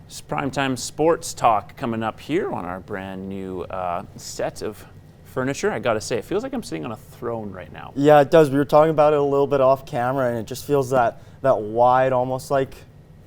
It's primetime sports talk coming up here on our brand new set of furniture. I gotta say, it feels like I'm sitting on a throne right now. Yeah, it does. We were talking about it a little bit off camera, and it just feels that wide, almost like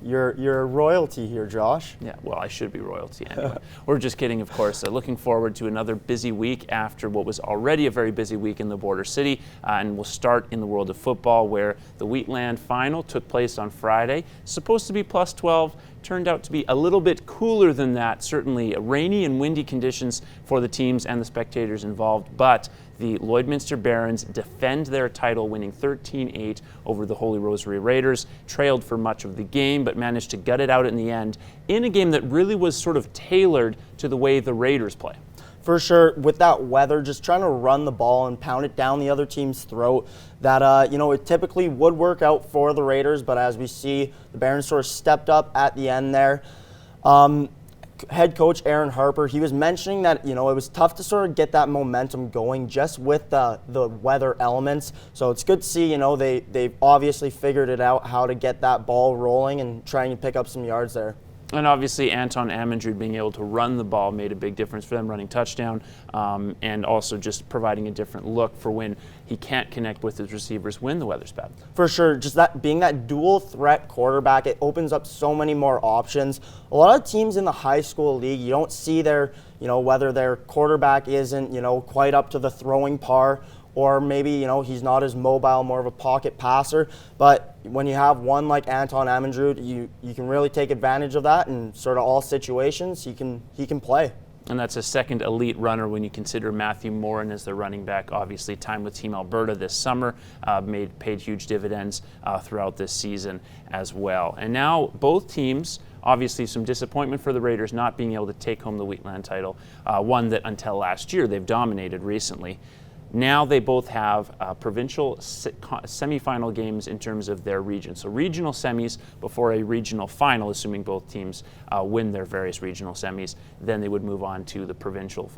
you're royalty here, Josh. Yeah, well, I should be royalty anyway. We're just kidding, of course. Looking forward to another busy week after what was already a very busy week in the border city. And we'll start in the world of football, where the Wheatland final took place on Friday. Supposed to be plus 12. Turned out to be a little bit cooler than that. Certainly rainy and windy conditions for the teams and the spectators involved. But the Lloydminster Barons defend their title, winning 13-8 over the Holy Rosary Raiders. Trailed for much of the game, but managed to gut it out in the end in a game that really was sort of tailored to the way the Raiders play. For sure, with that weather, just trying to run the ball and pound it down the other team's throat, that, it typically would work out for the Raiders, but as we see, the Barons sort of stepped up at the end there. Head coach Aaron Harper, he was mentioning that, it was tough to sort of get that momentum going just with the weather elements. So it's good to see, they've obviously figured it out how to get that ball rolling and trying to pick up some yards there. And obviously, Anton Amandroud being able to run the ball made a big difference for them, running touchdown, and also just providing a different look for when he can't connect with his receivers when the weather's bad. For sure, just that being that dual threat quarterback, it opens up so many more options. A lot of teams in the high school league, you don't see their, whether their quarterback isn't, quite up to the throwing par, or maybe, he's not as mobile, more of a pocket passer. But when you have one like Anton Amandroud, you can really take advantage of that in sort of all situations. He can play. And that's a second elite runner when you consider Matthew Morin as the running back. Obviously, time with Team Alberta this summer paid huge dividends throughout this season as well. And now both teams, obviously some disappointment for the Raiders not being able to take home the Wheatland title, one that until last year they've dominated recently. Now they both have provincial semifinal games in terms of their region. So regional semis before a regional final, assuming both teams win their various regional semis, then they would move on to the provincial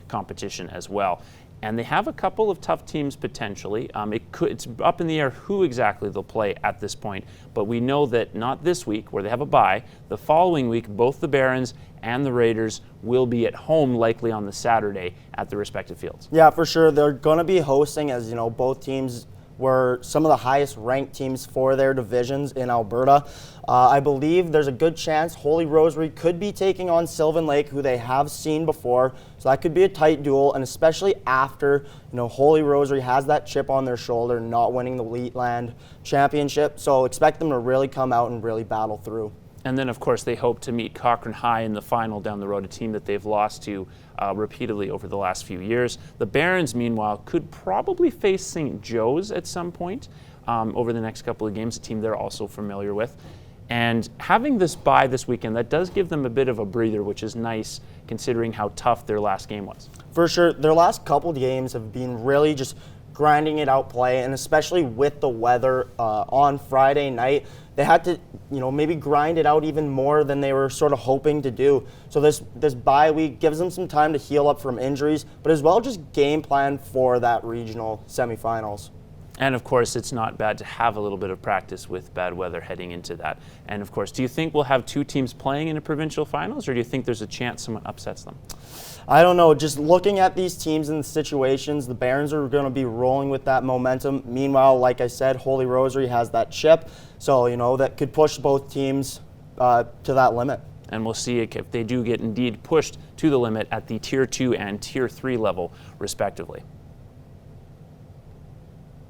competition as well. And they have a couple of tough teams potentially. It's up in the air who exactly they'll play at this point. But we know that not this week, where they have a bye. The following week, both the Barons and the Raiders will be at home, likely on the Saturday, at the respective fields. Yeah, for sure. They're going to be hosting, as both teams were some of the highest ranked teams for their divisions in Alberta. I believe there's a good chance Holy Rosary could be taking on Sylvan Lake, who they have seen before. So that could be a tight duel, and especially after Holy Rosary has that chip on their shoulder, not winning the Wheatland Championship. So expect them to really come out and really battle through. And then, of course, they hope to meet Cochrane High in the final down the road, a team that they've lost to repeatedly over the last few years. The Barons, meanwhile, could probably face St. Joe's at some point over the next couple of games, a team they're also familiar with. And having this bye this weekend, that does give them a bit of a breather, which is nice considering how tough their last game was. For sure. Their last couple of games have been really just grinding it out play, and especially with the weather on Friday night, they had to, maybe grind it out even more than they were sort of hoping to do. So this bye week gives them some time to heal up from injuries, but as well just game plan for that regional semifinals. And of course, it's not bad to have a little bit of practice with bad weather heading into that. And of course, do you think we'll have two teams playing in a provincial finals, or do you think there's a chance someone upsets them? I don't know. Just looking at these teams and the situations, the Barons are going to be rolling with that momentum. Meanwhile, like I said, Holy Rosary has that chip. So, that could push both teams to that limit. And we'll see if they do get indeed pushed to the limit at the Tier 2 and Tier 3 level, respectively.